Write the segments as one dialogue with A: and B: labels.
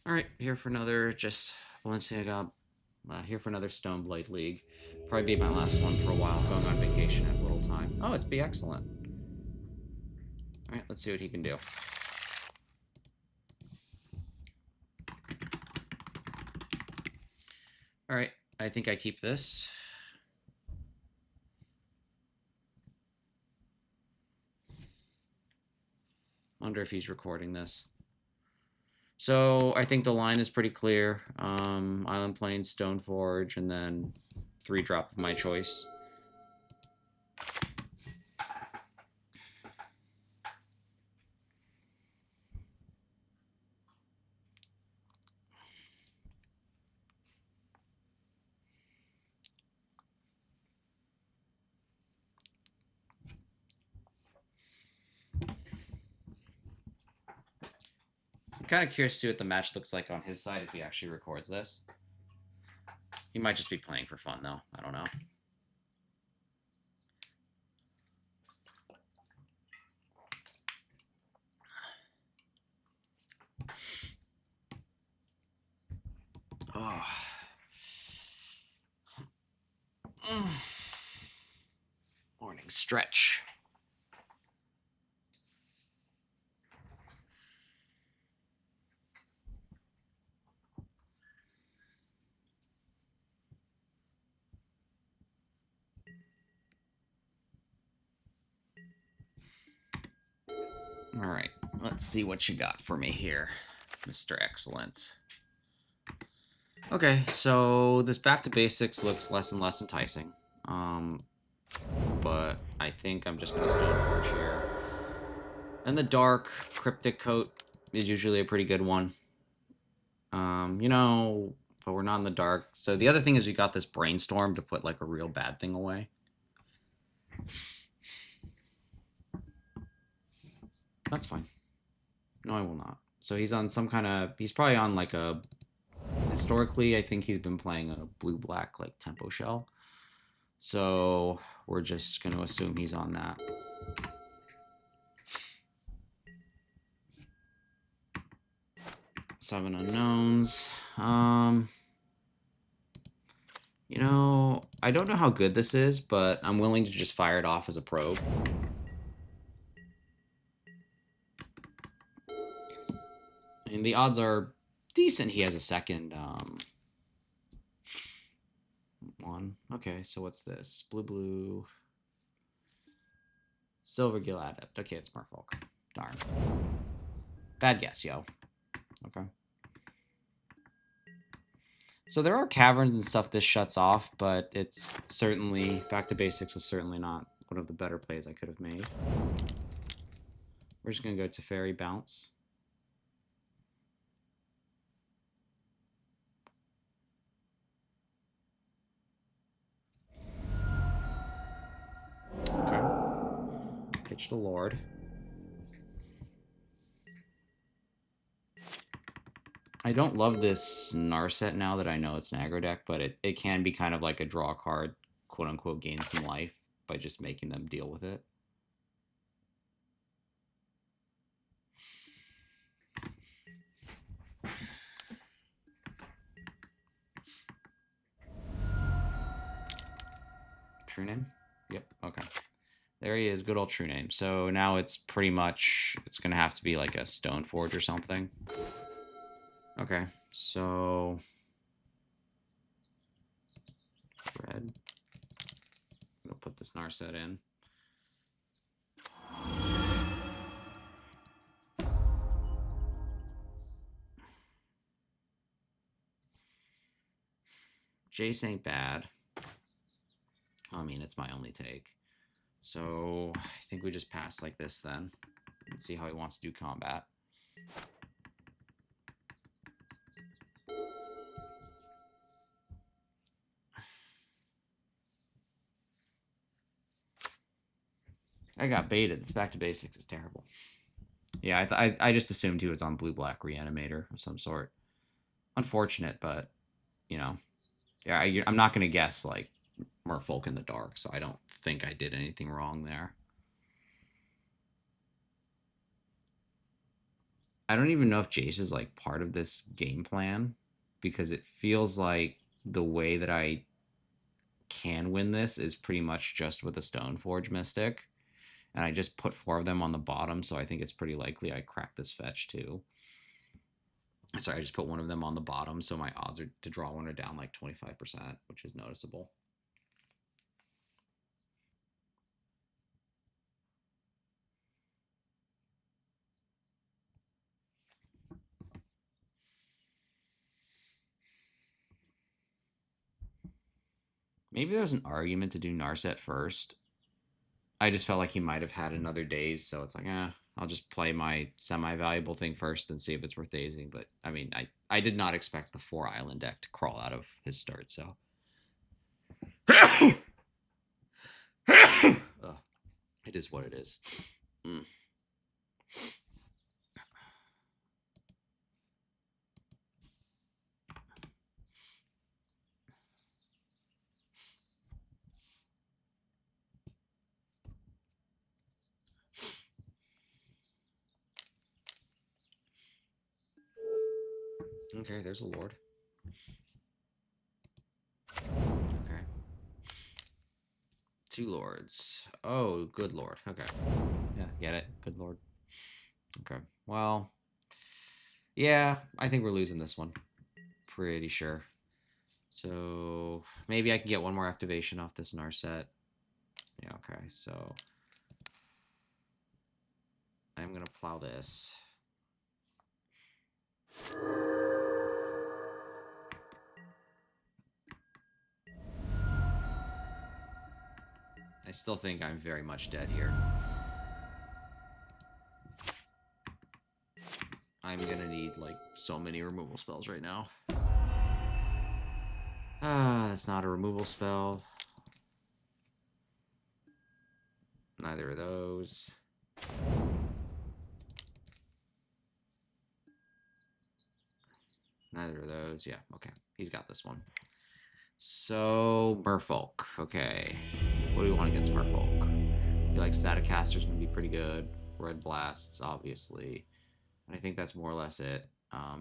A: All right, here for another just Balenciaga. Here for another Stone Blade League. Probably be my last one for a while. Going on vacation at a little time. Oh, it's be excellent. All right, let's see what he can do. All right, I think I keep this. Wonder if he's recording this. So I think the line is pretty clear. Island Plains, Stoneforge, and then 3-drop of my choice. I'm kind of curious to see what the match looks like on his side if he actually records this. He might just be playing for fun, though. I don't know. Oh. Morning stretch. All right, let's see what you got for me here, Mr. Excellent. Okay, so this back to basics looks less and less enticing. But I think I'm just gonna Stoneforge here. And the dark cryptic coat is usually a pretty good one. But we're not in the dark. So the other thing is we got this brainstorm to put like a real bad thing away. That's fine. No, I will not. So he's on some kind of... He's probably on like a... Historically, I think he's been playing a blue-black like tempo shell. So we're just going to assume he's on that. Seven unknowns. I don't know how good this is, but I'm willing to just fire it off as a probe. And the odds are decent he has a second one. Okay, so what's this? Blue. Silver Gill Adept. Okay, it's Merfolk. Darn. Bad guess, yo. Okay. So there are caverns and stuff this shuts off, but it's certainly... Back to basics was certainly not one of the better plays I could have made. We're just going to go to Fairy Bounce. Okay. Pitch the Lord. I don't love this Narset now that I know it's an aggro deck, but it can be kind of like a draw card, quote-unquote, gain some life by just making them deal with it. True name? Yep, okay. There he is, good old true name. So now it's pretty much, it's going to have to be like a Stoneforge or something. Okay, so... Red. I'm going to put this Narset in. Jace ain't bad. I mean, it's my only take. So I think we just pass like this then. And see how he wants to do combat. I got baited. This back to basics is terrible. Yeah, I just assumed he was on blue-black reanimator of some sort. Unfortunate, but, yeah, I'm not going to guess, like, Merfolk in the dark, so I don't think I did anything wrong there. I don't even know if Jace is like part of this game plan because it feels like the way that I can win this is pretty much just with a Stoneforge Mystic. And I just put 4 of them on the bottom, so I think it's pretty likely I crack this fetch too. Sorry, I just put 1 of them on the bottom, so my odds are to draw 1 are down like 25%, which is noticeable. Maybe there's an argument to do Narset first. I just felt like he might have had another daze, so it's like, I'll just play my semi-valuable thing first and see if it's worth dazing. But I mean, I did not expect the 4 island deck to crawl out of his start, so. It is what it is. Mm. Okay, there's a lord. Okay. 2 lords. Oh, good lord. Okay. Yeah, get it. Good lord. Okay. Well, yeah, I think we're losing this one. Pretty sure. So maybe I can get 1 more activation off this Narset. Yeah, okay. So I'm going to plow this. I still think I'm very much dead here. I'm going to need like so many removal spells right now. That's not a removal spell. Neither of those. Neither of those. Yeah, okay. He's got this one. So, Merfolk. Okay. What do we want against Merfolk? I feel like Static Caster's going to be pretty good. Red Blasts, obviously. And I think that's more or less it.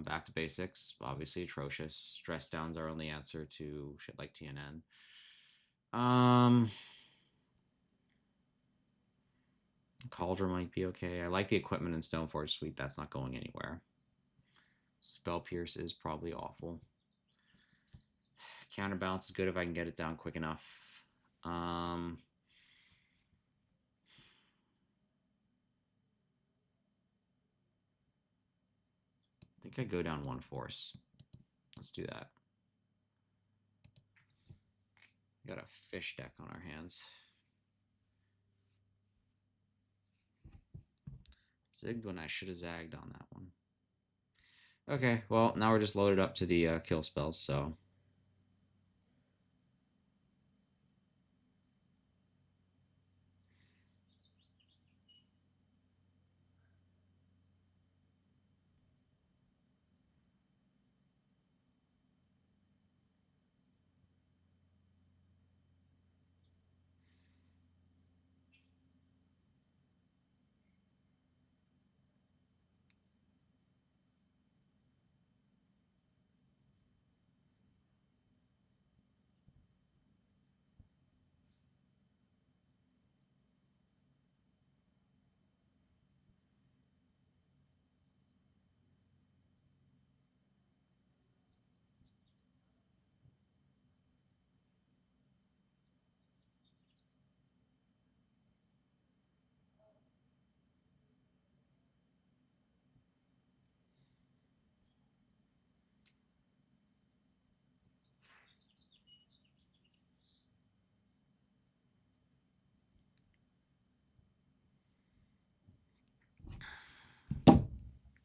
A: Back to basics. Obviously atrocious. Stress Down's our only answer to shit like TNN. Cauldron might be okay. I like the equipment in Stoneforge Suite. That's not going anywhere. Spell Pierce is probably awful. Counterbalance is good if I can get it down quick enough. I think I go down 1 force. Let's do that. We got a fish deck on our hands. Zigged when I should have zagged on that one. Okay, well, now we're just loaded up to the kill spells, so.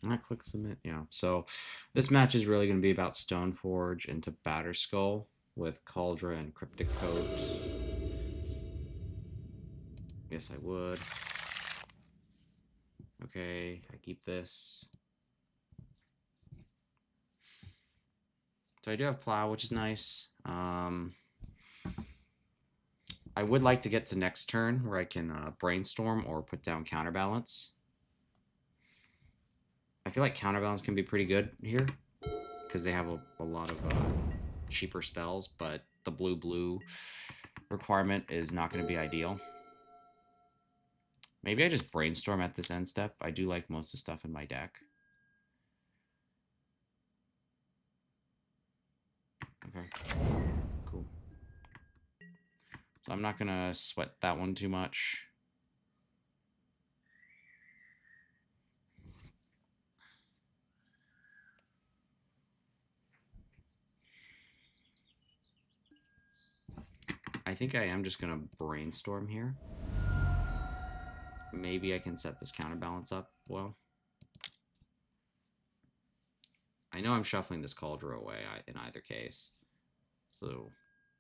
A: I click submit. Yeah. So this match is really going to be about Stoneforge into Batterskull with Cauldron and Cryptic Coat. Yes, I would. Okay, I keep this. So I do have Plow, which is nice. I would like to get to next turn where I can Brainstorm or put down Counterbalance. I feel like counterbalance can be pretty good here because they have a lot of cheaper spells, but the blue requirement is not going to be ideal. Maybe I just brainstorm at this end step. I do like most of the stuff in my deck. Okay, cool. So I'm not going to sweat that one too much. I think I am just going to brainstorm here. Maybe I can set this counterbalance up well. I know I'm shuffling this Cauldron away in either case. So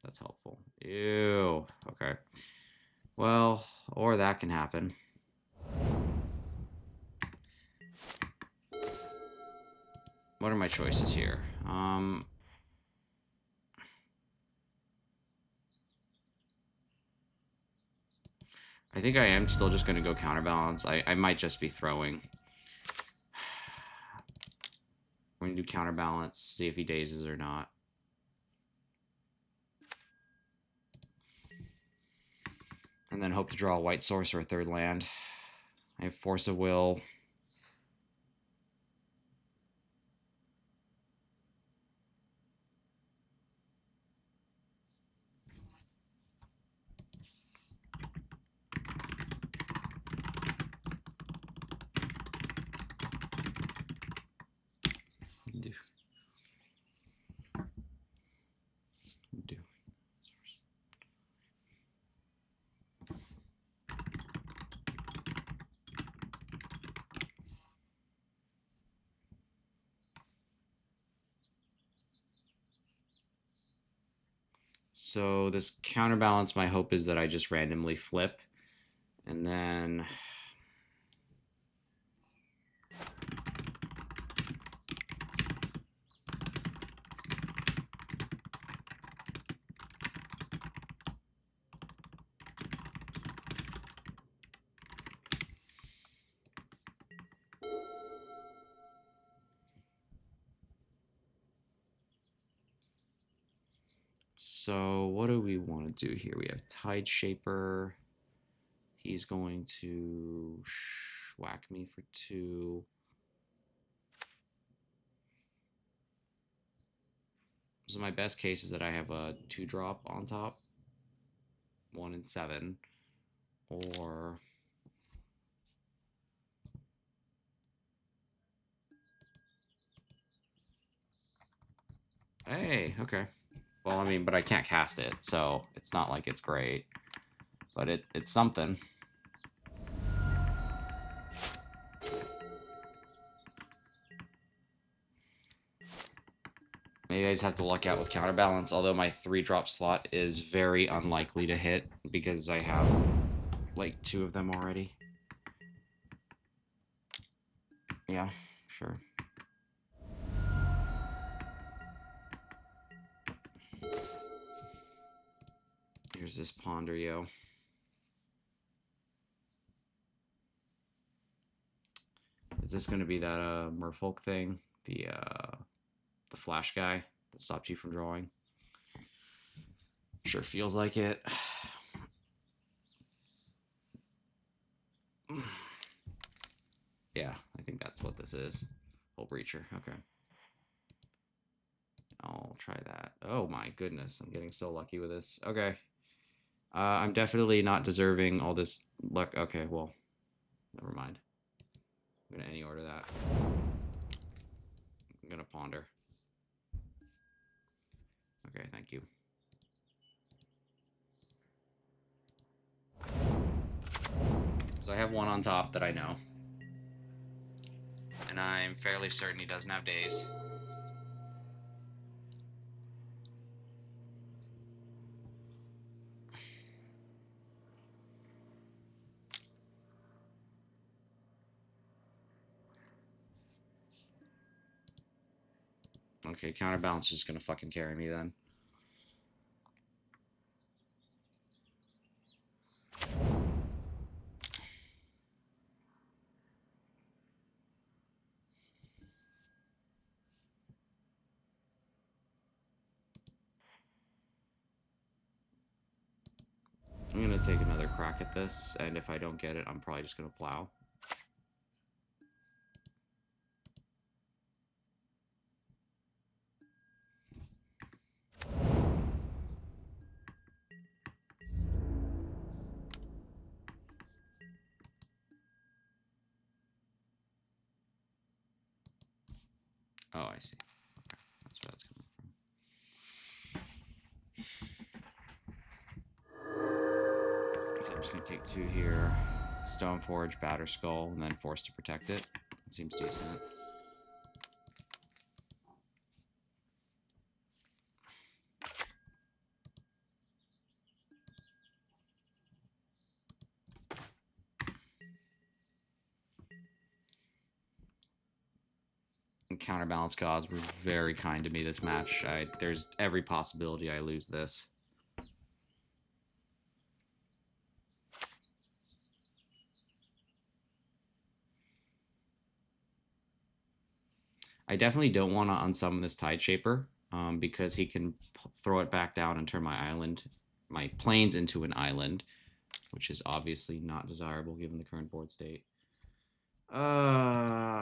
A: that's helpful. Ew. Okay. Well, or that can happen. What are my choices here? I think I am still just going to go counterbalance. I might just be throwing. We're going to do counterbalance, see if he dazes or not. And then hope to draw a white source or a third land. I have Force of Will. Do. So this counterbalance, my hope is that I just randomly flip. And then so what do we want to do here? We have Tide Shaper. He's going to whack me for 2. So my best case is that I have a 2-drop on top. 1 and 7. Or hey, okay. Well, I mean, but I can't cast it, so it's not like it's great. But it's something. Maybe I just have to luck out with counterbalance, although my 3-drop slot is very unlikely to hit because I have like 2 of them already. Yeah, sure. Here's this Ponder, yo. Is this going to be that Merfolk thing? The flash guy that stopped you from drawing? Sure feels like it. Yeah, I think that's what this is. Hull Breacher, okay. I'll try that. Oh my goodness, I'm getting so lucky with this. Okay. I'm definitely not deserving all this luck. Okay, well, never mind. I'm gonna any order that. I'm gonna Ponder. Okay, thank you. So I have 1 on top that I know. And I'm fairly certain he doesn't have days. Okay, counterbalance is just gonna fucking carry me then. I'm going to take another crack at this, and if I don't get it, I'm probably just going to plow. Oh, I see. Okay. That's where that's coming from. So I'm just going to take 2 here. Stoneforge, Batter Skull, and then Force to protect it. That seems decent. And Counterbalance Gods were very kind to me this match. There's every possibility I lose this. I definitely don't want to unsummon this Tide Shaper because he can throw it back down and turn my plains into an island, which is obviously not desirable given the current board state.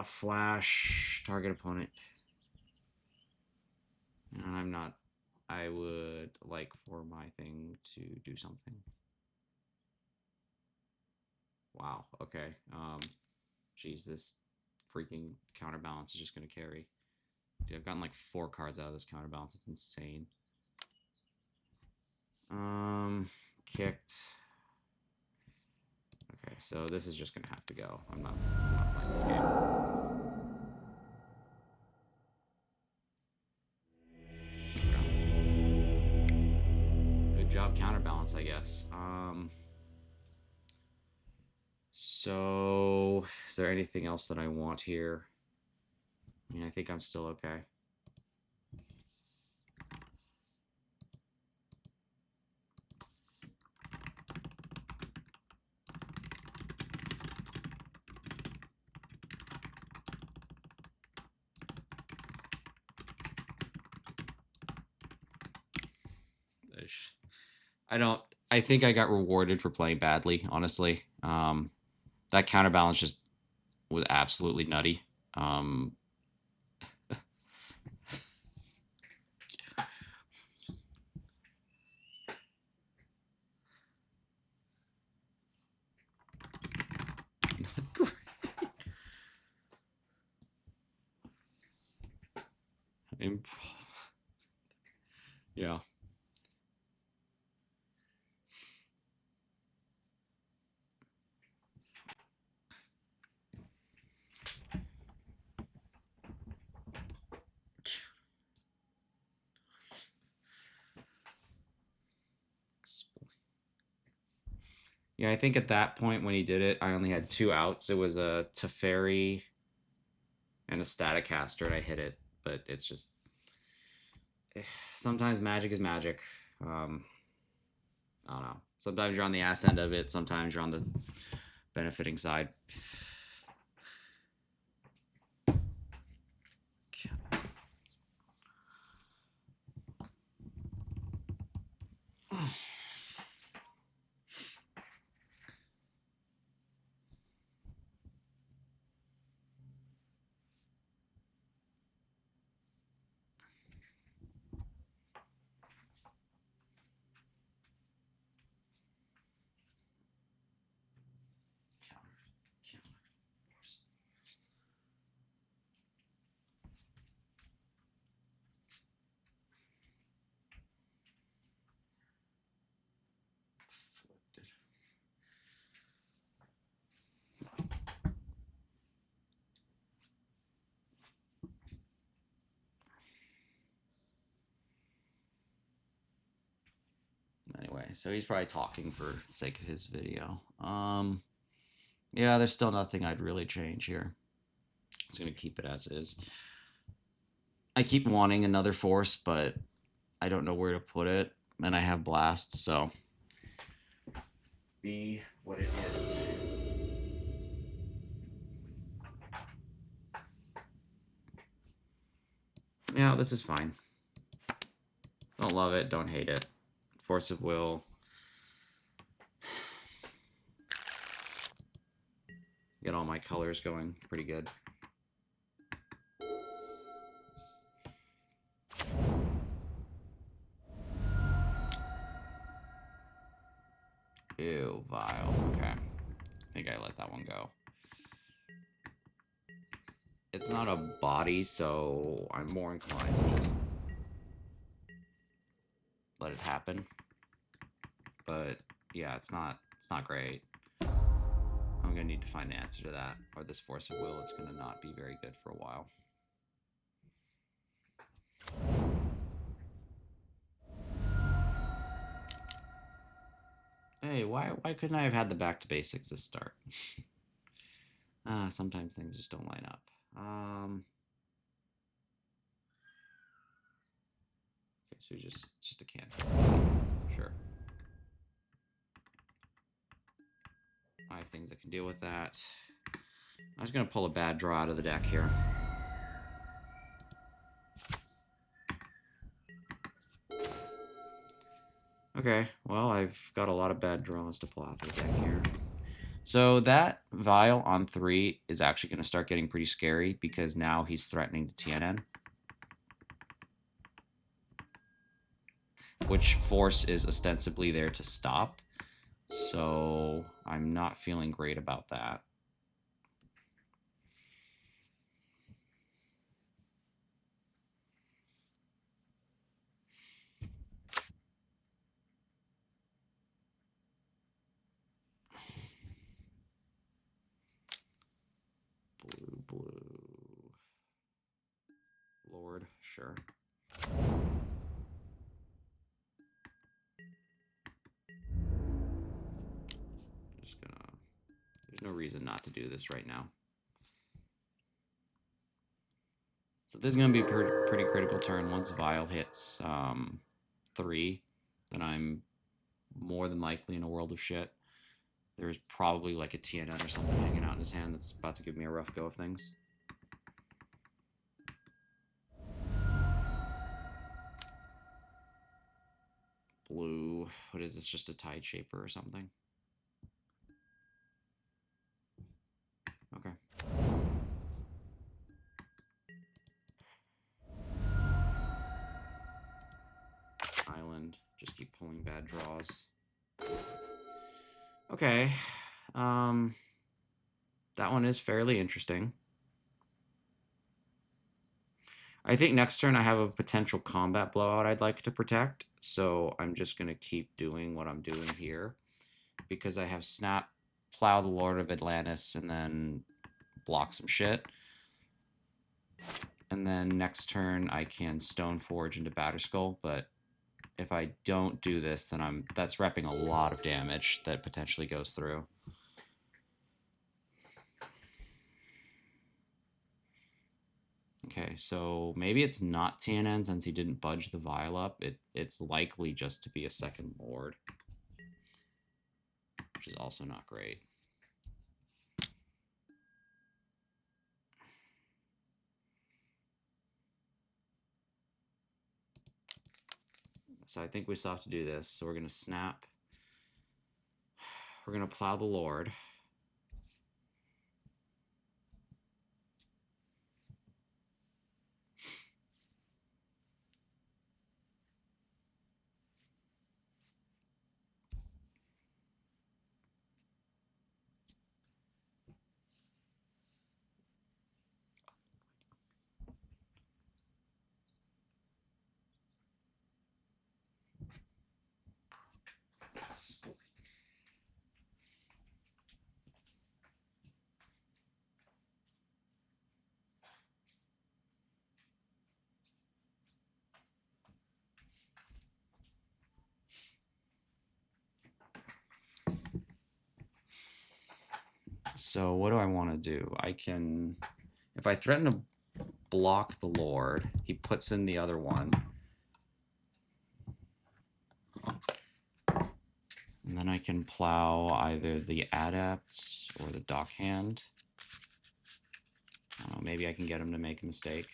A: Flash, target opponent. And I'm not. I would like for my thing to do something. Wow. Okay. Geez, this freaking counterbalance is just gonna carry. Dude, I've gotten like 4 cards out of this counterbalance. It's insane. Kicked. Okay, so this is just gonna have to go. I'm not playing this game. Okay. Good job counterbalance, I guess. So is there anything else that I want here? I mean, I think I'm still okay. I think I got rewarded for playing badly, honestly. That counterbalance just was absolutely nutty. Not great. Yeah. Yeah, I think at that point when he did it, I only had 2 outs. It was a Teferi and a Staticaster, and I hit it. But it's just sometimes magic is magic. I don't know. Sometimes you're on the ass end of it. Sometimes you're on the benefiting side. Anyway, so he's probably talking for the sake of his video. Yeah, there's still nothing I'd really change here. I'm just gonna keep it as is. I keep wanting another force, but I don't know where to put it, and I have blasts, so be what it is. Yeah, this is fine. Don't love it, don't hate it. Force of Will. Get all my colors going pretty good. Ew, vile. Okay. I think I let that one go. It's not a body, so I'm more inclined to just let it happen. But yeah, it's not great. I'm gonna need to find an answer to that, or this force of will is gonna not be very good for a while. Hey, why couldn't I have had the back to basics this start? Sometimes things just don't line up. Okay, so just a cantrip. Sure. I have things that can deal with that. I was gonna pull a bad draw out of the deck here. Okay, well, I've got a lot of bad draws to pull out of the deck here. So that Vial on 3 is actually going to start getting pretty scary because now he's threatening to TNN. Which force is ostensibly there to stop. So I'm not feeling great about that. Blue. Lord, sure. Just gonna... There's no reason not to do this right now. So this is going to be a pretty critical turn. Once Vial hits 3, then I'm more than likely in a world of shit. There's probably like a TNN or something hanging out in his hand that's about to give me a rough go of things. Blue. What is this? Just a Tide Shaper or something? Okay. Island. Just keep pulling bad draws. Okay. That one is fairly interesting. I think next turn I have a potential combat blowout I'd like to protect, so I'm just going to keep doing what I'm doing here because I have Snap, Plow the Lord of Atlantis, and then block some shit. And then next turn I can Stoneforge into Batterskull, but if I don't do this, then that's repping a lot of damage that potentially goes through. Okay, so maybe it's not TNN since he didn't budge the Vial up. It's likely just to be a second Lord, which is also not great. So I think we still have to do this. So we're going to Snap. We're going to Plow the Lord. So what do I want to do? I can, if I threaten to block the Lord, he puts in the other one. And then I can plow either the Adepts or the Dockhand. Maybe I can get him to make a mistake.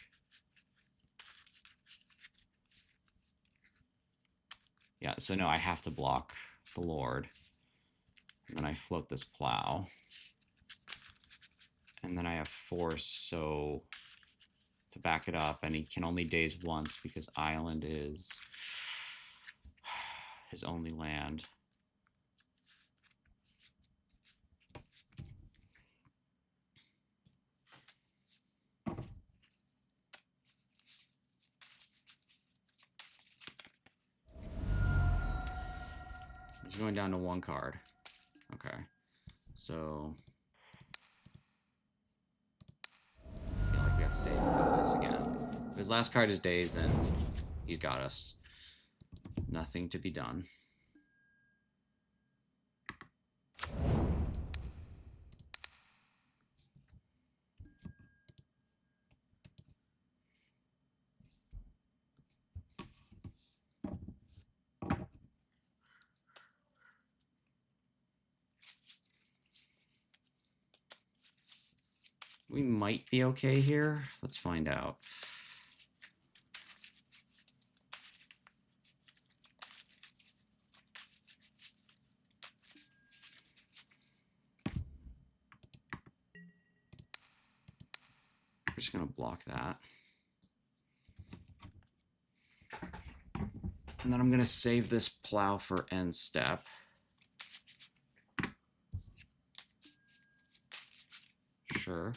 A: Yeah, so no, I have to block the Lord. And then I float this Plow. And then I have force, so to back it up, and he can only daze once because island is his only land. He's going down to 1 card. Okay. So I feel like we have to go this again. If his last card is daze, then he's got us. Nothing to be done. We might be okay here. Let's find out. We're just going to block that. And then I'm going to save this plow for end step. Sure.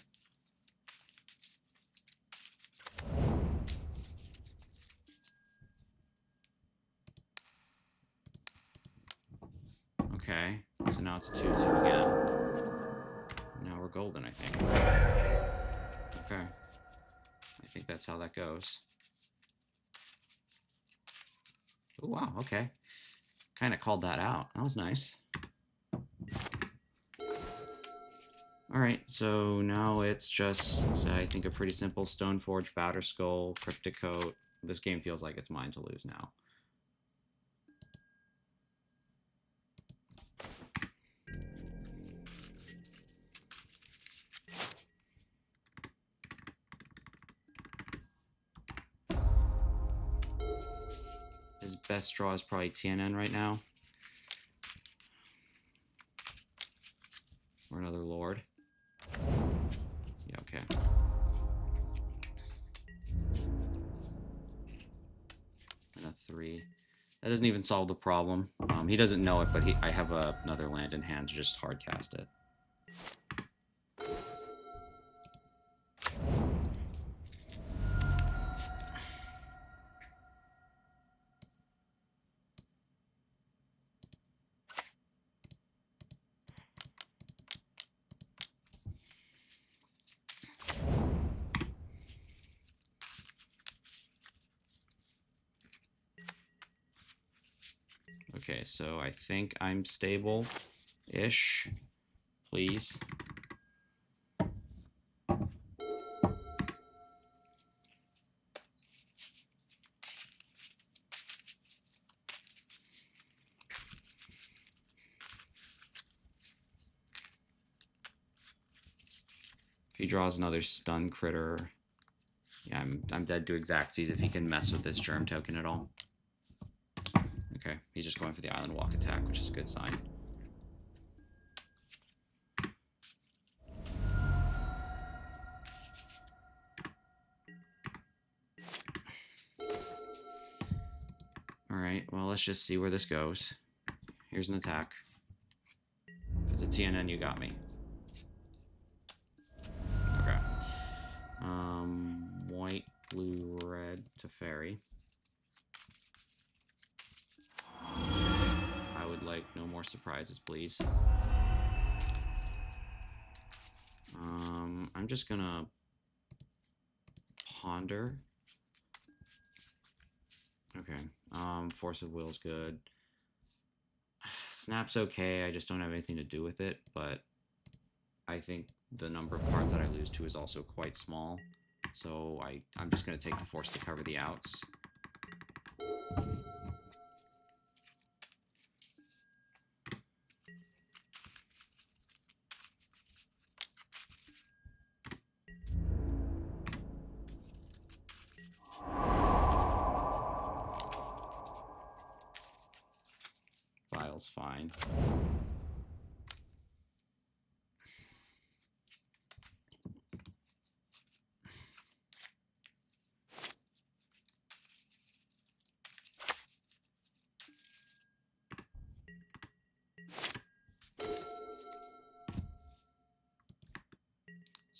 A: Okay, so now it's a 2-2 again. Now we're golden, I think. Okay. I think that's how that goes. Oh, wow, okay. Kind of called that out. That was nice. All right, so now it's just, I think, a pretty simple Stoneforge, Batter Skull, Cryptic Coat. This game feels like it's mine to lose now. His best draw is probably TNN right now. Or another Lord. Yeah, okay. And a 3. That doesn't even solve the problem. He doesn't know it, but I have another land in hand to just hard cast it. Okay, so I think I'm stable-ish. Please. If he draws another stun critter, yeah, I'm dead to Exactsies if he can mess with this germ token at all. Okay, he's just going for the island walk attack, which is a good sign. Alright, well, let's just see where this goes. Here's an attack. If it's a TNN, you got me. Okay. White, blue, red to fairy. I would like no more surprises, please. I'm just gonna ponder. Okay. Force of Will's good. Snap's okay, I just don't have anything to do with it, but I think the number of cards that I lose to is also quite small. So I'm just going to take the force to cover the outs. File's fine.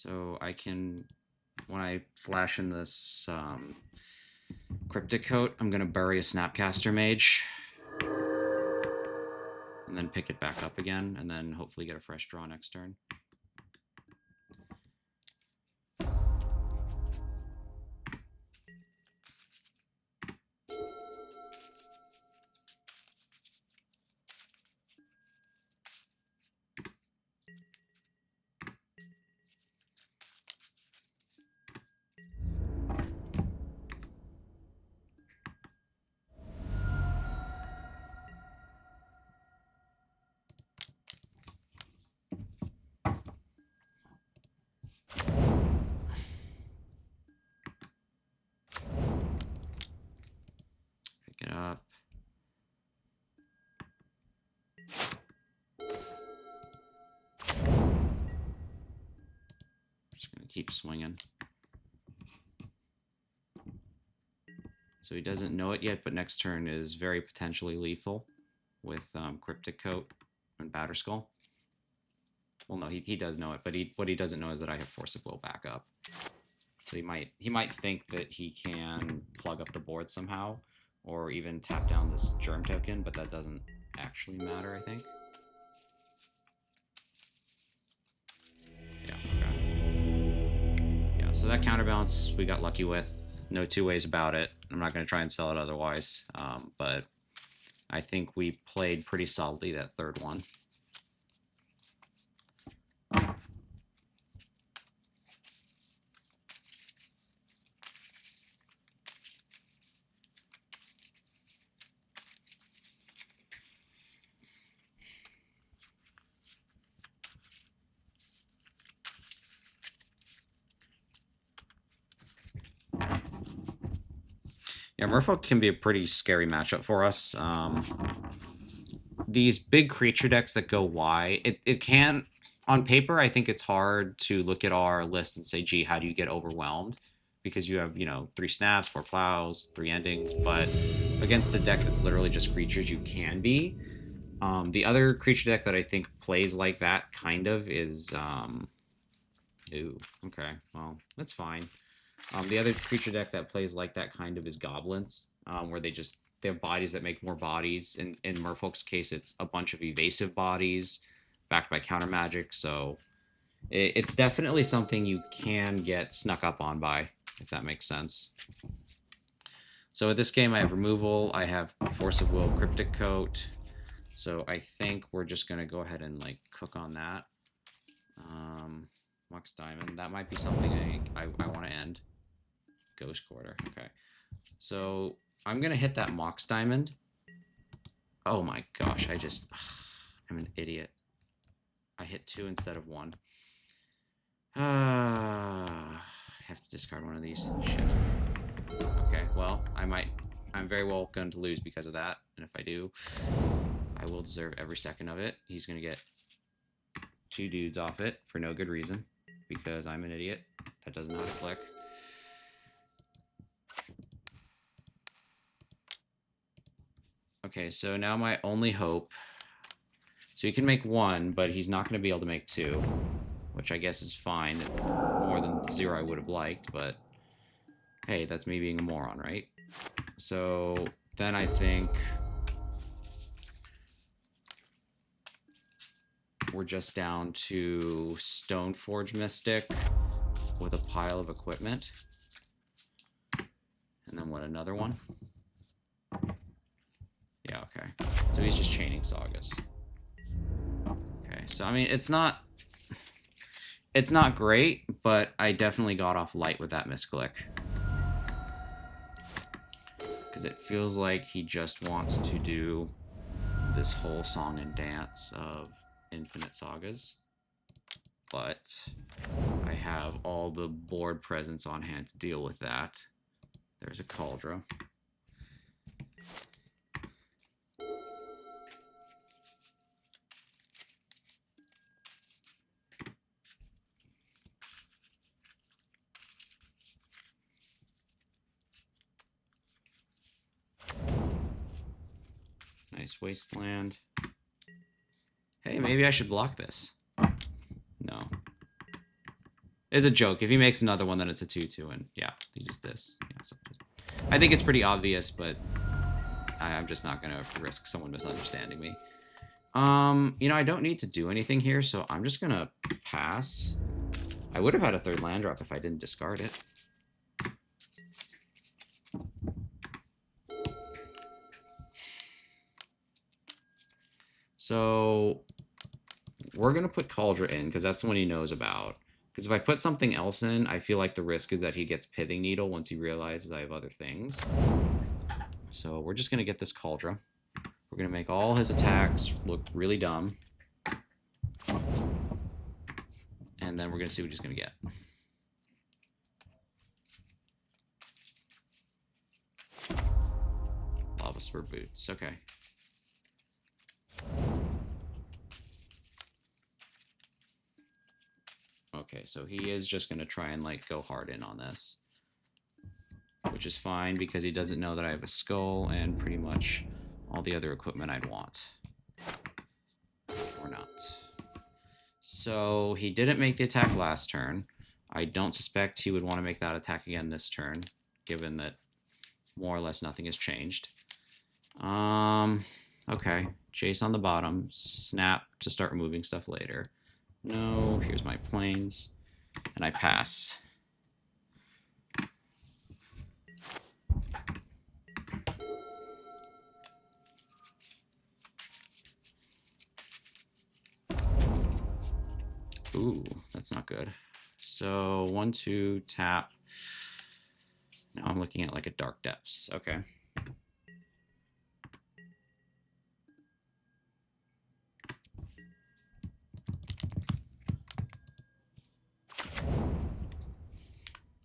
A: So I can, when I flash in this Cryptic Coat, I'm going to bury a Snapcaster Mage. And then pick it back up again, and then hopefully get a fresh draw next turn. Pick it up. Just gonna keep swinging. So he doesn't know it yet, but next turn is very potentially lethal with Cryptic Coat and Batterskull. Well, no, he does know it, but what he doesn't know is that I have Force of Will back up. So he might think that he can plug up the board somehow, or even tap down this Germ token, but that doesn't actually matter, I think. Yeah, okay. Yeah, so that counterbalance we got lucky with. No two ways about it. I'm not going to try and sell it otherwise, but I think we played pretty solidly that third one. Yeah, Merfolk can be a pretty scary matchup for us. These big creature decks that go wide, it can, on paper, I think it's hard to look at our list and say, gee, how do you get overwhelmed? Because you have, 3 snaps, 4 plows, 3 endings, but against a deck that's literally just creatures, you can be. The other creature deck that I think plays like that, kind of, is... ooh, okay, well, that's fine. The other creature deck that plays like that kind of is Goblins, where they have bodies that make more bodies. In Merfolk's case, it's a bunch of evasive bodies backed by counter magic, so it's definitely something you can get snuck up on by, if that makes sense. So in this game, I have removal, I have Force of Will, Cryptic Coat, so I think we're just going to go ahead and cook on that. Mox Diamond, that might be something I want to end. Ghost Quarter. Okay. So I'm going to hit that Mox Diamond. Oh my gosh, I'm an idiot. I hit 2 instead of 1. I have to discard one of these. Shit. Okay, well, I'm very well going to lose because of that. And if I do, I will deserve every second of it. He's going to get 2 dudes off it for no good reason because I'm an idiot. That does not click. Okay, so now my only hope... So he can make 1, but he's not going to be able to make 2, which I guess is fine. It's more than 0 I would have liked, but hey, that's me being a moron, right? So then I think we're just down to Stoneforge Mystic with a pile of equipment. And then what, another one? Yeah, okay. So he's just chaining Sagas. Okay, so I mean, it's not great, but I definitely got off light with that misclick. Because it feels like he just wants to do this whole song and dance of infinite sagas. But I have all the board presence on hand to deal with that. There's a Cauldron. Nice Wasteland. Hey, maybe I should block this. No. It's a joke. If he makes another one, then it's a 2-2, and yeah, he does this. Yeah, so I think it's pretty obvious, but I'm just not gonna risk someone misunderstanding me. You know, I don't need to do anything here, so I'm just gonna pass. I would have had a third land drop if I didn't discard it. So we're gonna put Cauldron in because that's the one he knows about. Because if I put something else in, I feel like the risk is that he gets Pithing Needle once he realizes I have other things. So we're just gonna get this Cauldron. We're gonna make all his attacks look really dumb. And then we're gonna see what he's gonna get. Lava Spur Boots, okay. Okay, so he is just gonna try and like go hard in on this. Which is fine because he doesn't know that I have a skull and pretty much all the other equipment I'd want. Or not. So he didn't make the attack last turn. I don't suspect he would want to make that attack again this turn, given that more or less nothing has changed. Okay. Jace on the bottom. Snap to start removing stuff later. No, here's my planes. And I pass. Ooh, that's not good. So 1, 2, tap. Now I'm looking at like a Dark Depths. Okay.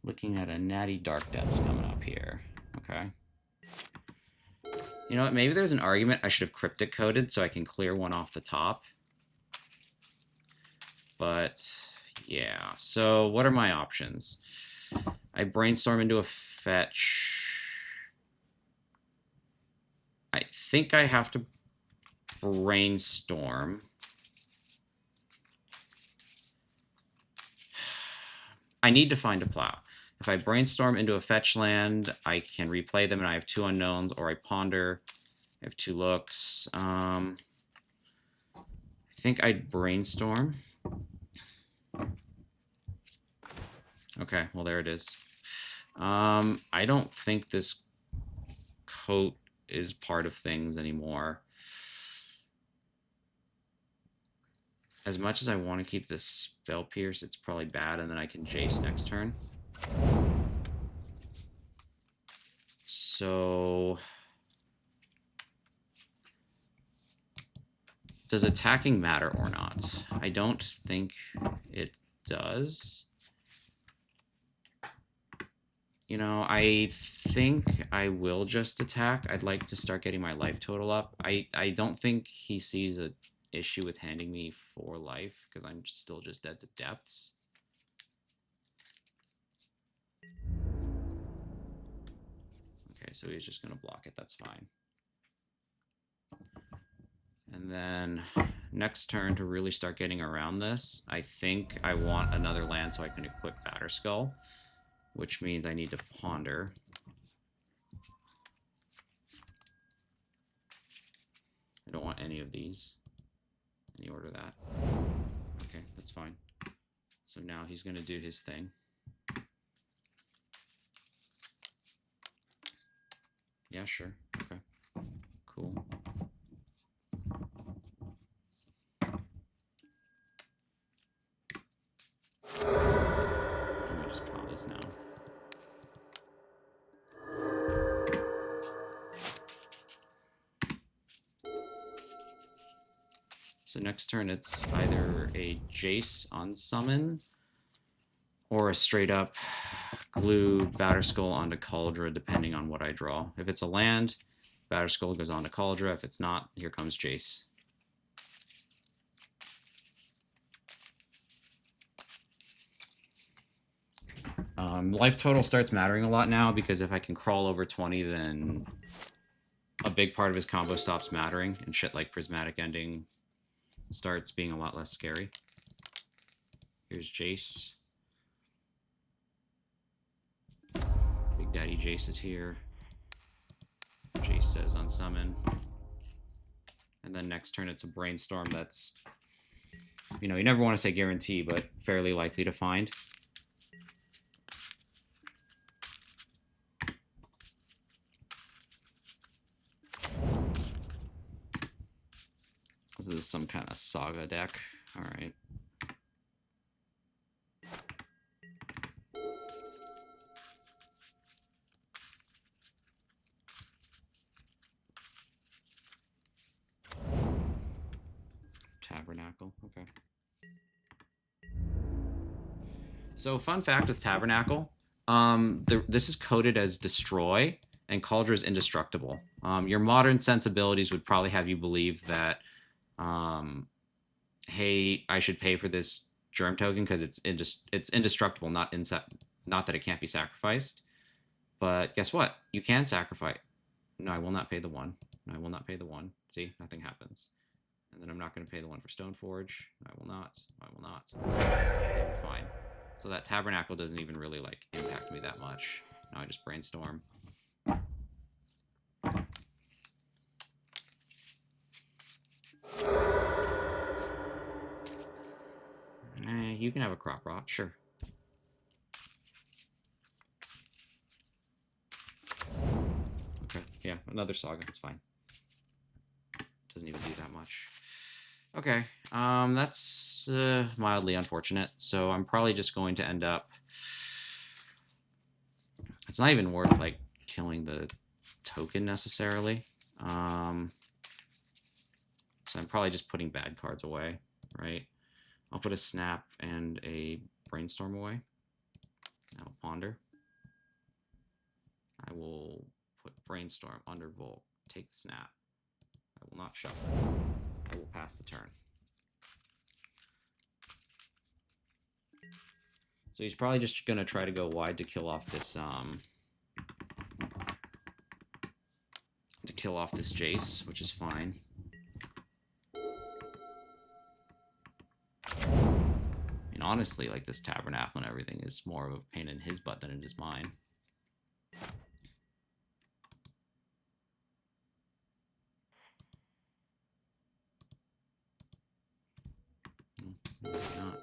A: Looking at a natty Dark Depths coming up here. Okay. You know what? Maybe there's an argument I should have cryptic coded so I can clear one off the top. But yeah. So what are my options? I brainstorm into a fetch. I think I have to brainstorm. I need to find a plow. If I brainstorm into a fetch land, I can replay them and I have 2 unknowns, or I ponder. I have 2 looks. I think I'd brainstorm. Okay, well, there it is. I don't think this coat is part of things anymore. As much as I want to keep this Spell Pierce, it's probably bad, and then I can Jace next turn. So does attacking matter or not? I don't think it does. You know, I think I will just attack. I'd like to start getting my life total up. I don't think he sees an issue with handing me 4 life, because I'm still just dead to depths. Okay, so he's just going to block it. That's fine. And then next turn, to really start getting around this, I think I want another land so I can equip Batterskull, which means I need to ponder. I don't want any of these. Any order that. Okay, that's fine. So now he's going to do his thing. Yeah, sure. Okay. Cool. Let me just plow this now. So next turn it's either a Jace on summon or a straight up glue Batterskull onto Cauldron, depending on what I draw. If it's a land, Batterskull goes onto Cauldron. If it's not, here comes Jace. Life total starts mattering a lot now, because if I can crawl over 20, then a big part of his combo stops mattering, and shit like Prismatic Ending starts being a lot less scary. Here's Jace. Daddy Jace is here. Jace says unsummon. And then next turn it's a Brainstorm that's, you know, you never want to say guarantee, but fairly likely to find. This is some kind of Saga deck. All right. Tabernacle, okay. So fun fact with Tabernacle, this is coded as Destroy, and Cauldra is indestructible. Your modern sensibilities would probably have you believe that, hey, I should pay for this Germ token because it's indestructible, not that it can't be sacrificed. But guess what? You can sacrifice. No, I will not pay the 1. No, I will not pay the 1. See, nothing happens. And then I'm not going to pay the 1 for Stoneforge. I will not. I will not. Okay, we're fine. So that Tabernacle doesn't even really, like, impact me that much. Now I just Brainstorm. You can have a Crop Rot, sure. Okay, yeah, another Saga, it's fine. Doesn't even do that much. Okay, that's mildly unfortunate. So I'm probably just going to end up... It's not even worth, like, killing the token necessarily. So I'm probably just putting bad cards away, right? I'll put a Snap and a Brainstorm away. I'll Ponder. I will put Brainstorm under Volk. Take the Snap. I will not shuffle. I will pass the turn. So he's probably just going to try to go wide to kill off this Jace, which is fine. And honestly, like, this Tabernacle and everything is more of a pain in his butt than it is mine. Maybe not.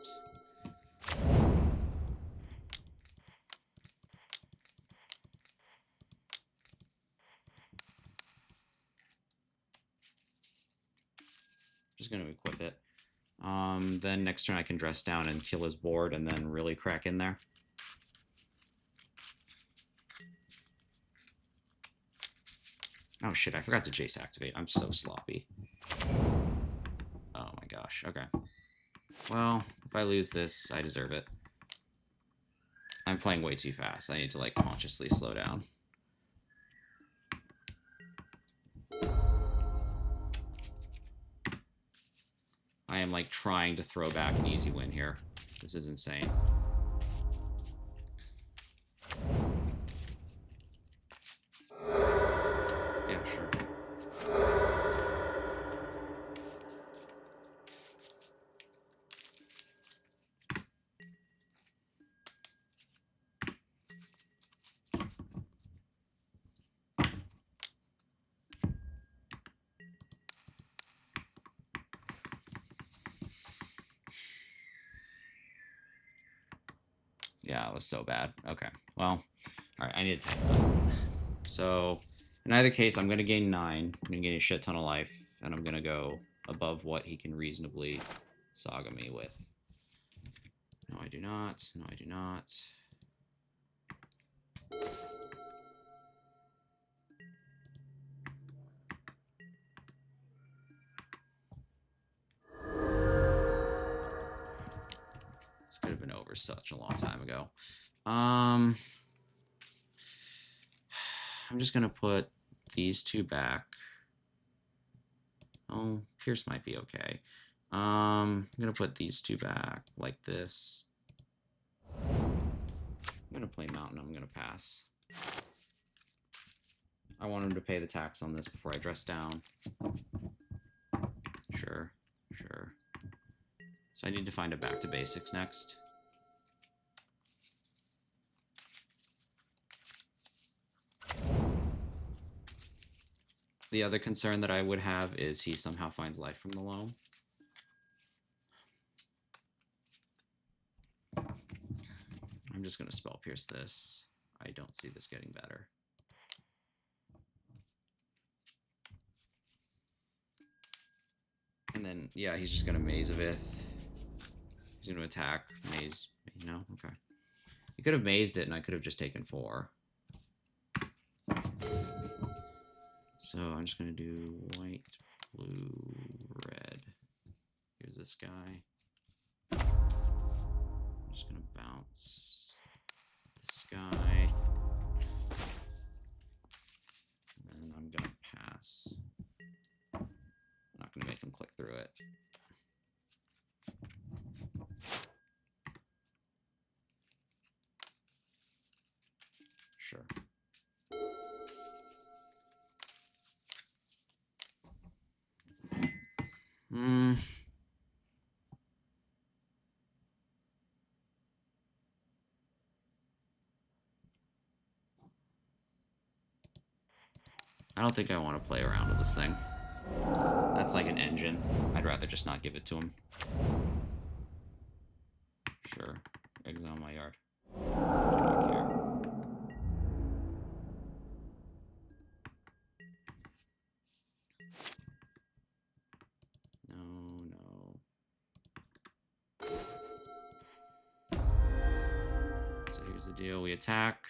A: Just going to equip it. Then next turn I can dress down and kill his board and then really crack in there. Oh shit, I forgot to Jace activate. I'm so sloppy. Oh my gosh, okay. Well, if I lose this, I deserve it. I'm playing way too fast. I need to, like, consciously slow down. I am, like, trying to throw back an easy win here. This is insane. Yeah, sure. Yeah, it was so bad. Okay, well, all right, I need to tank that. So, in either case, I'm going to gain 9. I'm going to gain a shit ton of life, and I'm going to go above what he can reasonably Saga me with. No, I do not. No, I do not. This could have been over such a long time ago. I'm just going to put these 2 back. Oh, Pierce might be okay. I'm going to put these 2 back like this. I'm going to play Mountain. I'm going to pass. I want him to pay the tax on this before I dress down. Sure, sure. So I need to find a back to basics next. The other concern that I would have is he somehow finds life from the loam. I'm just going to spell pierce this. I don't see this getting better. And then, yeah, he's just going to maze Avith. He's going to attack, maze, okay. He could have mazed it, and I could have just taken 4. So I'm just going to do white, blue, red. Here's this guy. I'm just going to bounce this guy. And then I'm going to pass. I'm not going to make him click through it. Sure. I don't think I want to play around with this thing. That's like an engine. I'd rather just not give it to him. Sure. Exile my yard. Do not care. No. So here's the deal. We attack.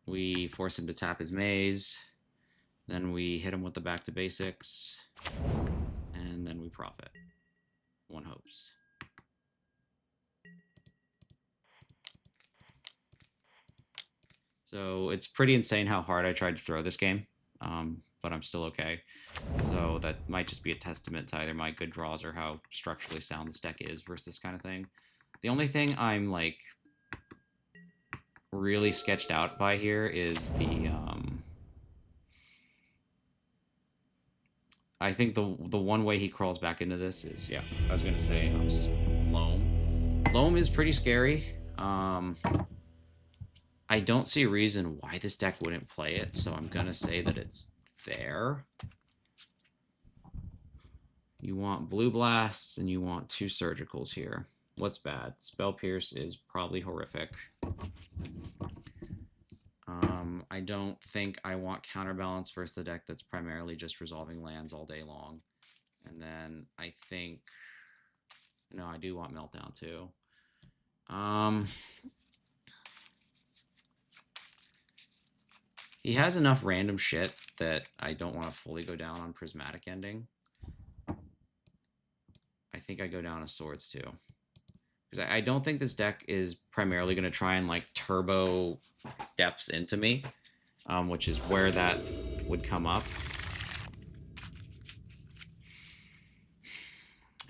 A: We force him to tap his maze. Then we hit him with the back to basics. And then we profit. One hopes. So it's pretty insane how hard I tried to throw this game, but I'm still okay. So that might just be a testament to either my good draws or how structurally sound this deck is versus this kind of thing. The only thing I'm like really sketched out by here is the I think the one way he crawls back into this is, yeah, I was gonna say Loam. Loam is pretty scary. I don't see a reason why this deck wouldn't play it, so I'm gonna say that it's there. You want blue blasts and you want 2 surgicals here. What's bad? Spell Pierce is probably horrific. I don't think I want Counterbalance versus a deck that's primarily just resolving lands all day long. And then I think, no, I do want Meltdown too. He has enough random shit that I don't want to fully go down on Prismatic Ending. I think I go down a Swords too. Because I don't think this deck is primarily going to try and like turbo depths into me, which is where that would come up.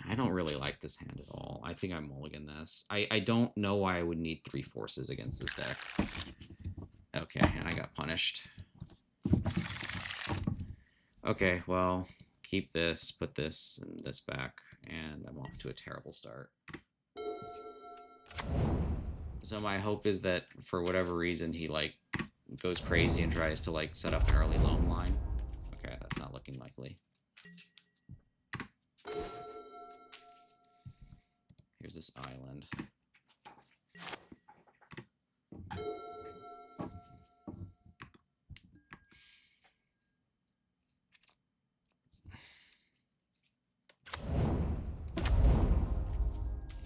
A: I don't really like this hand at all. I think I mulligan this. I don't know why I would need 3 forces against this deck. Okay, and I got punished. Okay, well, keep this, put this and this back, and I'm off to a terrible start. So my hope is that for whatever reason he like goes crazy and tries to like set up an early loam line. Okay, that's not looking likely. Here's this island.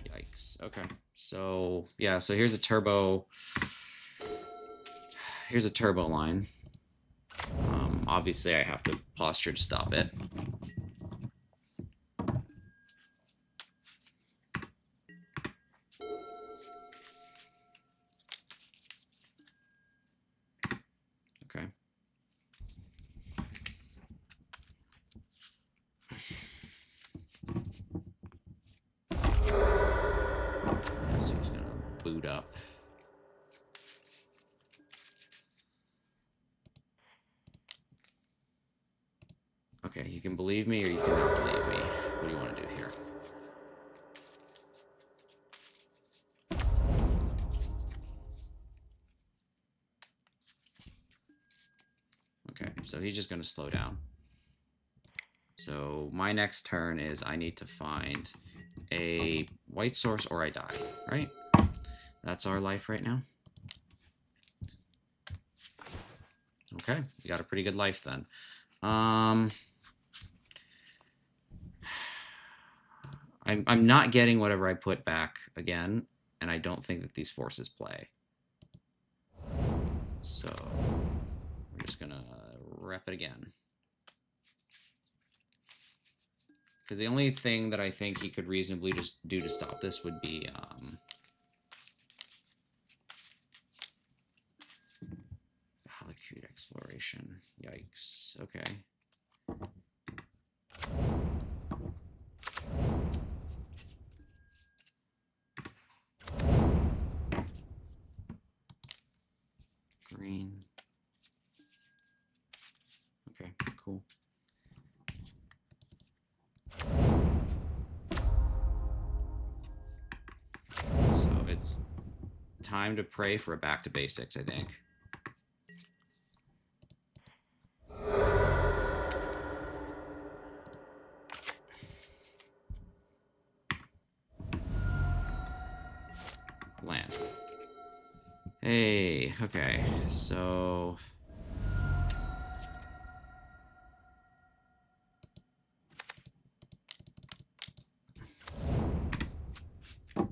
A: Yikes. Okay. So, yeah, so here's a turbo line. Obviously I have to posture to stop it. Okay. So he's gonna boot up. Okay, you can believe me or you cannot believe me. What do you want to do here? Okay, so he's just going to slow down. So my next turn is I need to find a white source or I die, right? That's our life right now. Okay, you got a pretty good life then. I'm not getting whatever I put back again, and I don't think that these forces play. So we're just gonna rep it again. Because the only thing that I think he could reasonably just do to stop this would be Valakut exploration. Yikes. Okay. Green. Okay, cool. So it's time to pray for a back to basics, I think. Land. Hey, okay, so all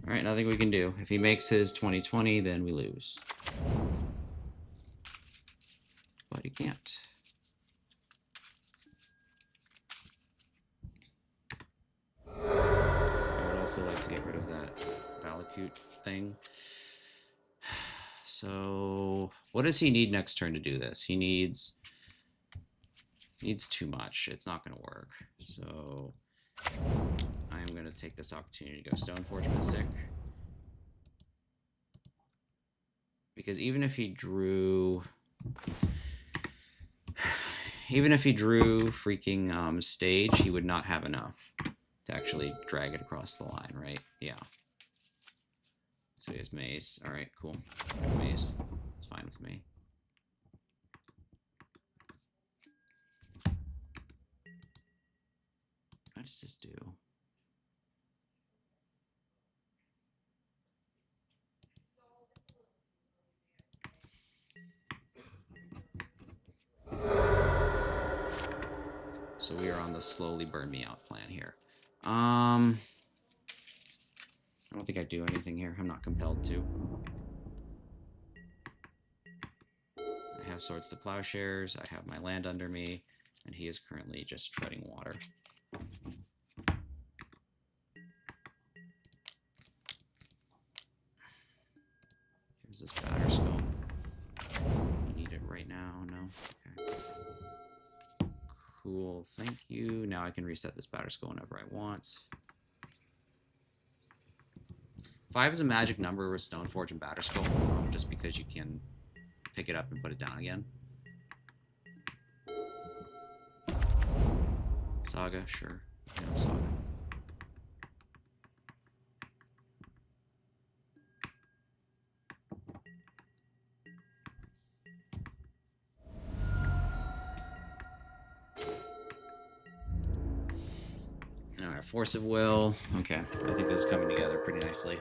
A: right, nothing we can do. If he makes his 2020, then we lose. But he can't. I would also like to get rid of that Valakut thing. So what does he need next turn to do this? He needs too much. It's not going to work. So I am going to take this opportunity to go Stoneforge Mystic. Because even if he drew freaking stage, he would not have enough to actually drag it across the line, right? Yeah. So he has Maze. All right, cool. Maze. It's fine with me. What does this do? So we are on the slowly burn me out plan here. I don't think I do anything here. I'm not compelled to. I have Swords to Plowshares. I have my land under me, and he is currently just treading water. Here's this batter skull. You need it right now? No? Okay. Cool, thank you. Now I can reset this batter skull whenever I want. 5 is a magic number with Stoneforge and Batter Skull, just because you can pick it up and put it down again. Saga, sure. Yeah, Saga. Alright, Force of Will. Okay, I think this is coming together pretty nicely.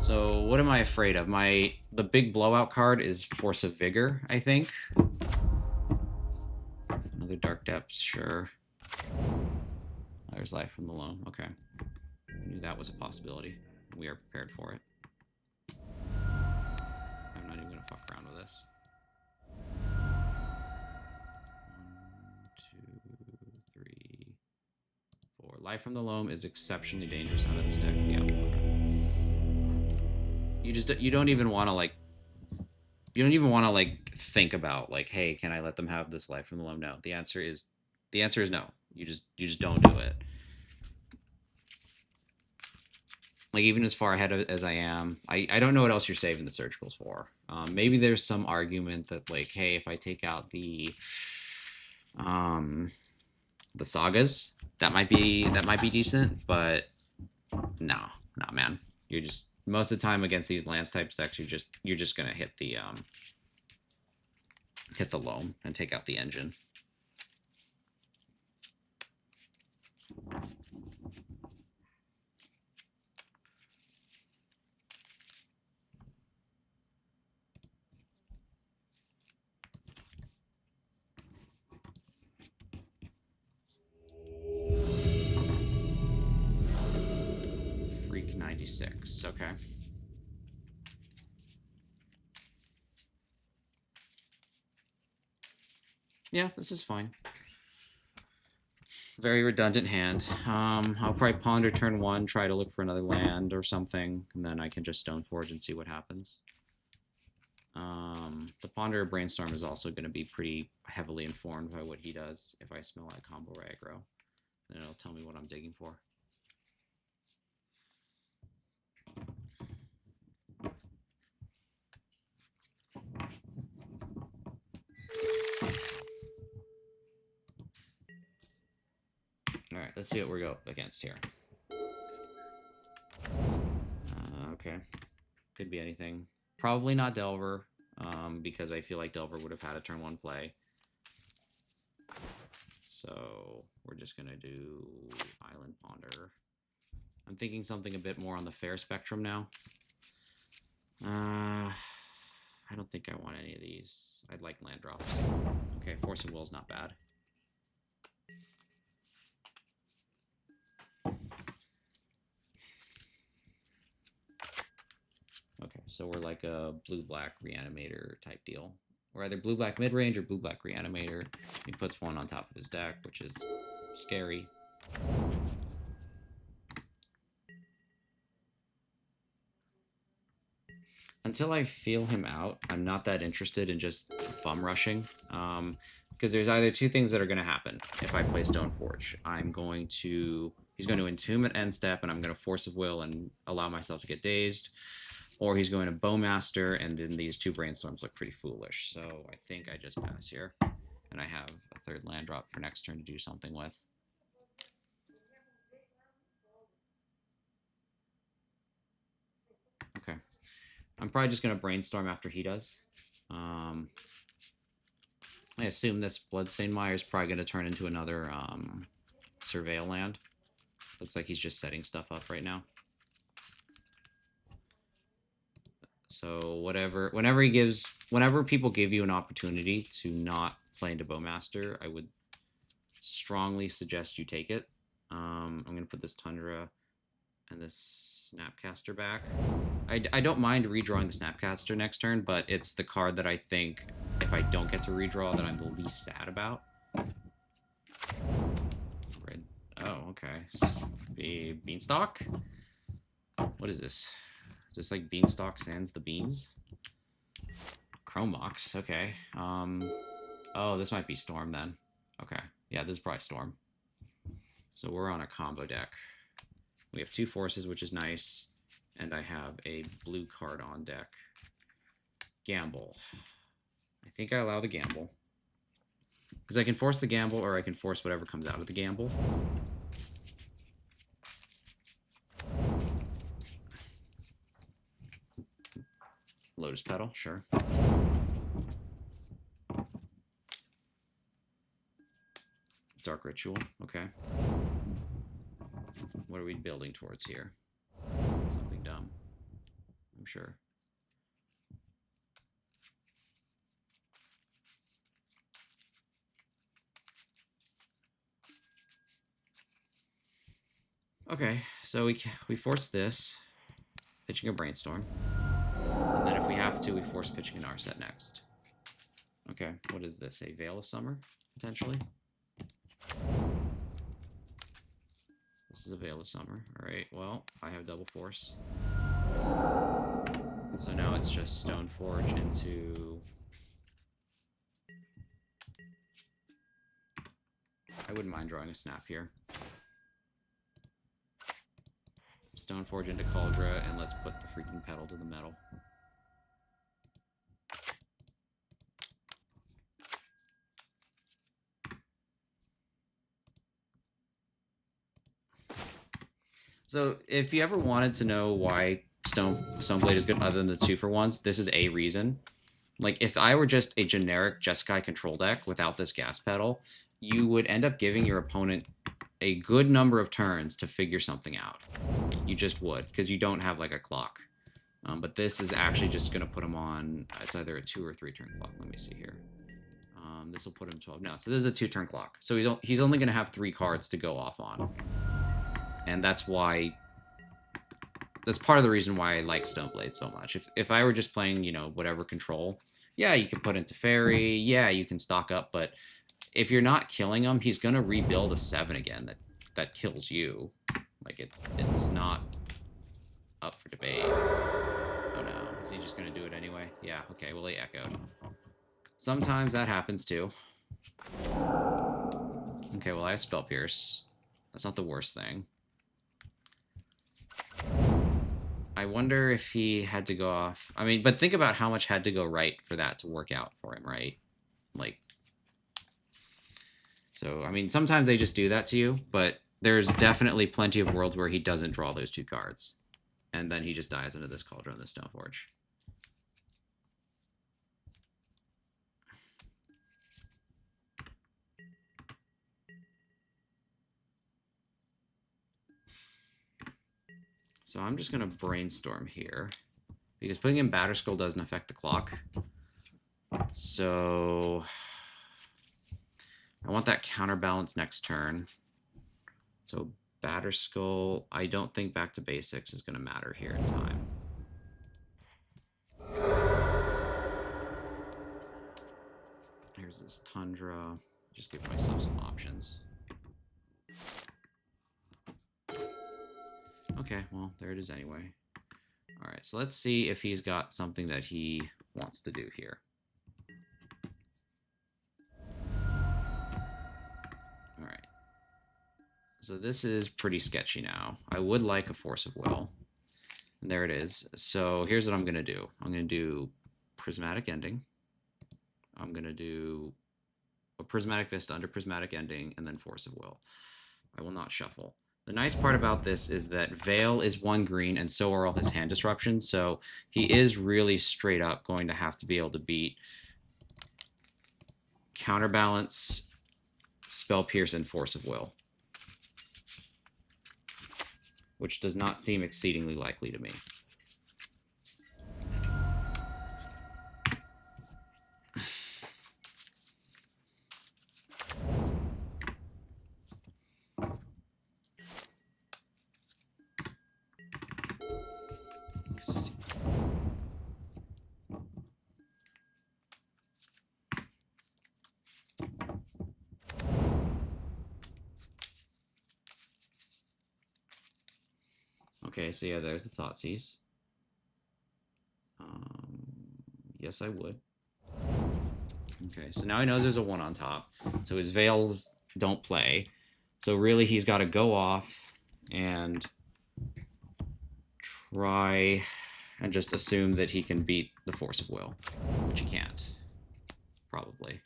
A: So what am I afraid of? The big blowout card is Force of Vigor, I think. Another Dark Depths, sure. There's Life from the Loam. Okay. I knew that was a possibility. We are prepared for it. I'm not even going to fuck around with this. 1, 2, 3, 4. Life from the Loam is exceptionally dangerous out of this deck. Yeah. You don't even want to like think about like, hey, can I let them have this Life from the Loam? No. The answer is no. You just don't do it. Like, even as far ahead as I am, I don't know what else you're saving the surgicals for. Maybe there's some argument that like, hey, if I take out the sagas, that might be decent, but no, man. You're just most of the time against these lance type decks, you're just gonna hit hit the loam and take out the engine. Freak 96. Okay. Yeah, this is fine. Very redundant hand. I'll probably ponder turn 1, try to look for another land or something, and then I can just Stoneforge and see what happens. The ponder brainstorm is also going to be pretty heavily informed by what he does. If I smell like combo or aggro, then it'll tell me what I'm digging for. All right, let's see what we're up against here. Okay, could be anything. Probably not Delver, because I feel like Delver would have had a turn 1 play. So we're just gonna do Island Ponder. I'm thinking something a bit more on the fair spectrum now. I don't think I want any of these. I'd like land drops. Okay, Force of Will's not bad. Okay, so we're like a blue-black reanimator type deal. We're either blue-black mid-range or blue-black reanimator. He puts one on top of his deck, which is scary. Until I feel him out, I'm not that interested in just bum rushing. Because there's either two things that are going to happen if I play Stoneforge. He's going to Entomb at end step, and I'm going to Force of Will and allow myself to get dazed. Or he's going to Bowmaster, and then these 2 brainstorms look pretty foolish. So I think I just pass here. And I have a 3rd land drop for next turn to do something with. Okay. I'm probably just going to brainstorm after he does. I assume this Bloodstained Mire is probably going to turn into another Surveil land. Looks like he's just setting stuff up right now. So whenever people give you an opportunity to not play into Bowmaster, I would strongly suggest you take it. I'm going to put this Tundra and this Snapcaster back. I don't mind redrawing the Snapcaster next turn, but it's the card that I think, if I don't get to redraw, that I'm the least sad about. Red. Oh, okay. Beanstalk? What is this? Is this like Beanstalk sans the beans? Chrome Mox, okay. Oh, this might be Storm then. Okay, yeah, this is probably Storm. So we're on a combo deck. We have 2 forces, which is nice, and I have a blue card on deck. Gamble. I think I allow the gamble. Because I can force the gamble, or I can force whatever comes out of the gamble. Lotus Petal, sure. Dark Ritual, okay. What are we building towards here? Something dumb, I'm sure. Okay, so we force this, pitching a Brainstorm. And then if we have to, we force pitching an Arset next. Okay, what is this? A Veil of Summer, potentially? This is a Veil of Summer. Alright, well, I have double force. So now it's just Stoneforge into... I wouldn't mind drawing a snap here. Stoneforge into Cauldra, and let's put the freaking pedal to the metal. So if you ever wanted to know why Stoneblade is good other than the 2-for-1s, this is a reason. Like, if I were just a generic Jeskai control deck without this gas pedal, you would end up giving your opponent a good number of turns to figure something out. You just would, because you don't have, like, a clock. But this is actually just going to put him on, it's either a 2 or 3 turn clock. Let me see here. This will put him 12. No, so this is a 2 turn clock. So he's only going to have 3 cards to go off on. And that's why, that's part of the reason why I like Stoneblade so much. If I were just playing, you know, whatever control, yeah, you can put into Fairy, yeah, you can stock up, but if you're not killing him, he's going to rebuild a 7 again that kills you. Like, it's not up for debate. Oh no, is he just going to do it anyway? Yeah, okay, well, he echoed. Sometimes that happens too. Okay, well, I have Spell Pierce. That's not the worst thing. I wonder if he had to go off. I mean, but think about how much had to go right for that to work out for him, right? Like, so, I mean, sometimes they just do that to you, but there's definitely plenty of worlds where he doesn't draw those 2 cards. And then he just dies into this Cauldron, this Stoneforge. So I'm just going to brainstorm here, because putting in Batterskull doesn't affect the clock. So I want that counterbalance next turn. So Batterskull, I don't think Back to Basics is going to matter here in time. Here's this Tundra. Just give myself some options. Okay, well, there it is anyway. All right, so let's see if he's got something that he wants to do here. All right. So this is pretty sketchy now. I would like a Force of Will. And there it is. So here's what I'm going to do. I'm going to do Prismatic Ending. I'm going to do a Prismatic Vista under Prismatic Ending, and then Force of Will. I will not shuffle. The nice part about this is that Veil is 1 green, and so are all his hand disruptions, so he is really straight up going to have to be able to beat Counterbalance, Spell Pierce, and Force of Will, which does not seem exceedingly likely to me. Let's see. Okay, so yeah, there's the Thoughtseize. Yes, I would. Okay, so now he knows there's a 1 on top. So his Veils don't play. So really he's got to go off and try and just assume that he can beat the Force of Will, which he can't, probably.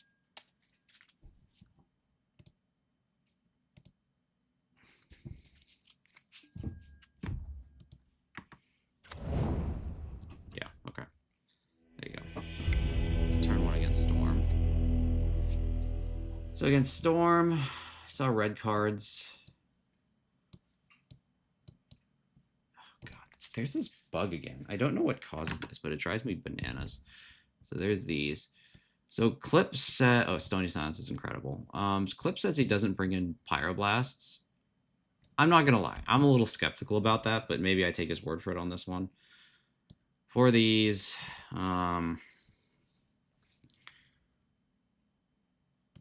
A: Yeah, okay. There you go. It's turn 1 against Storm. So against Storm, I saw red cards. Oh god, there's this bug again. I don't know what causes this, but it drives me bananas. So there's these. So Clip said, oh, Stony Silence is incredible. Clip says he doesn't bring in Pyroblasts. I'm not gonna lie, I'm a little skeptical about that, but maybe I take his word for it on this one. For these,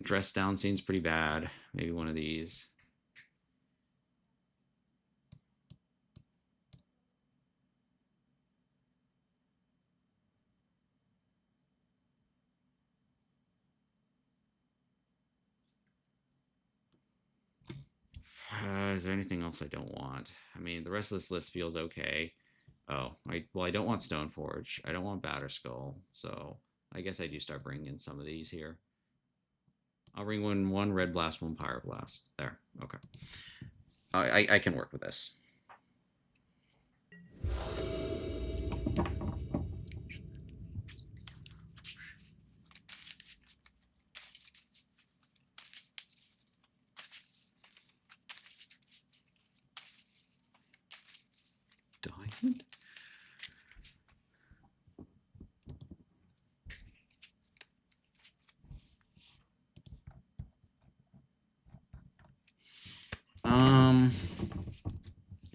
A: Dress Down seems pretty bad. Maybe one of these. Is there anything else I don't want? I mean, the rest of this list feels okay. Oh, well, I don't want Stoneforge. I don't want Batterskull. So I guess I do start bringing in some of these here. I'll bring in 1 Red Blast, 1 Pyroblast. There. Okay. I can work with this. enchantment.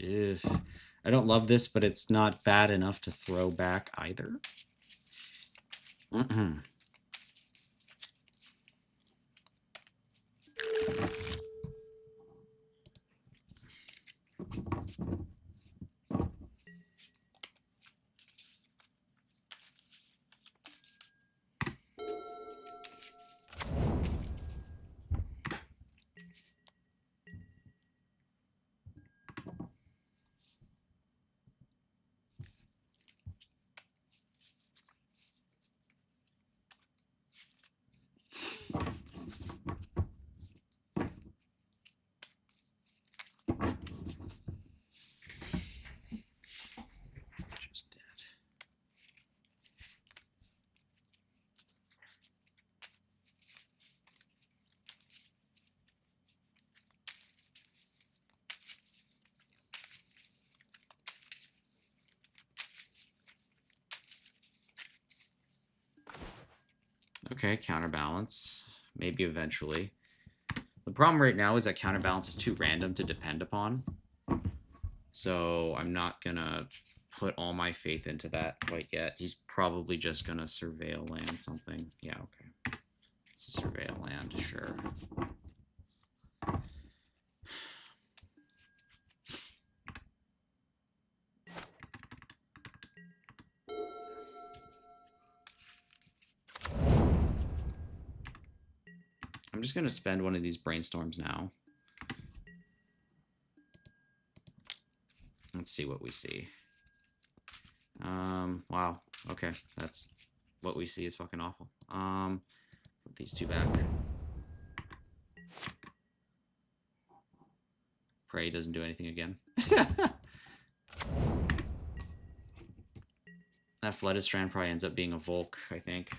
A: If I don't love this, but it's not bad enough to throw back either. Just dead. Okay, counterbalance. Maybe eventually. The problem right now is that counterbalance is too random to depend upon. So I'm not gonna put all my faith into that quite yet. He's probably just gonna surveil land something. Yeah, okay. It's a surveil land, sure. I'm just gonna spend one of these brainstorms now. Let's see what we see. Wow. Okay, that's what we see is fucking awful. Put these two back. Pray doesn't do anything again. That Flooded Strand probably ends up being a Volk, I think.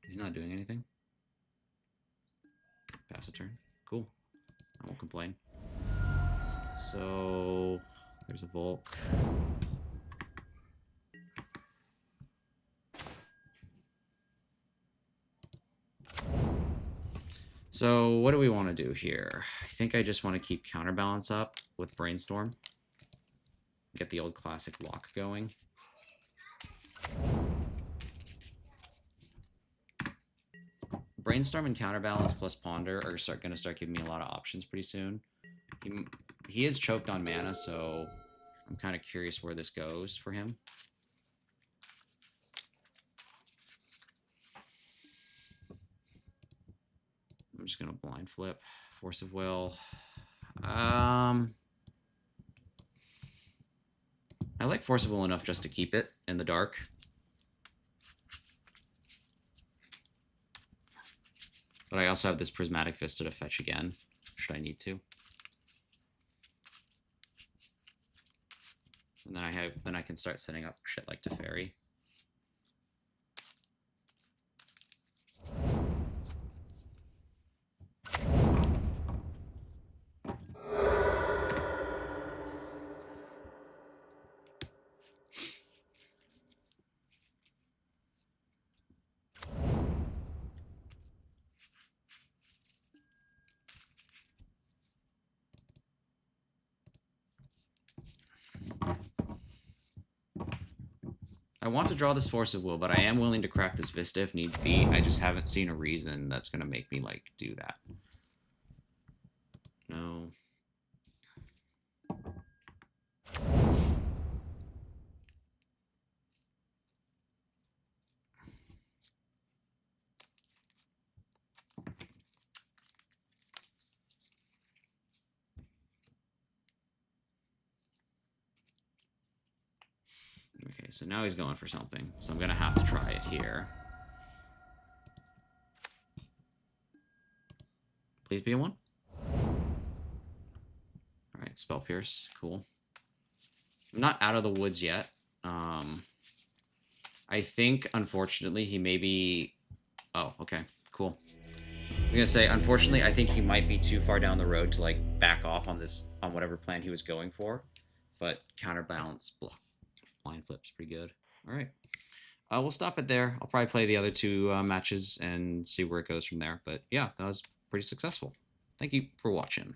A: He's not doing anything. Pass a turn. Cool. I won't complain. So there's a Volk. So what do we want to do here? I think I just want to keep counterbalance up with Brainstorm. Get the old classic lock going. Brainstorm and counterbalance plus Ponder are going to start giving me a lot of options pretty soon. He is choked on mana, so I'm kind of curious where this goes for him. I'm just going to blind flip. Force of Will. I like Force of Will enough just to keep it in the dark. But I also have this Prismatic Vista to fetch again, should I need to. And then I can start setting up shit like Teferi. I want to draw this Force of Will, but I am willing to crack this Vista if needs be. I just haven't seen a reason that's going to make me, like, do that. No. Okay, so now he's going for something, so I'm going to have to try it here. Please be a 1. Alright, Spell Pierce. Cool. I'm not out of the woods yet. I think, unfortunately, he may be... Oh, okay. Cool. gonna say, unfortunately, I think he might be too far down the road to like back off on this on whatever plan he was going for. But counterbalance block blind flip's pretty good. All right. We'll stop it there. I'll probably play the other two matches and see where it goes from there. But yeah, that was pretty successful. Thank you for watching.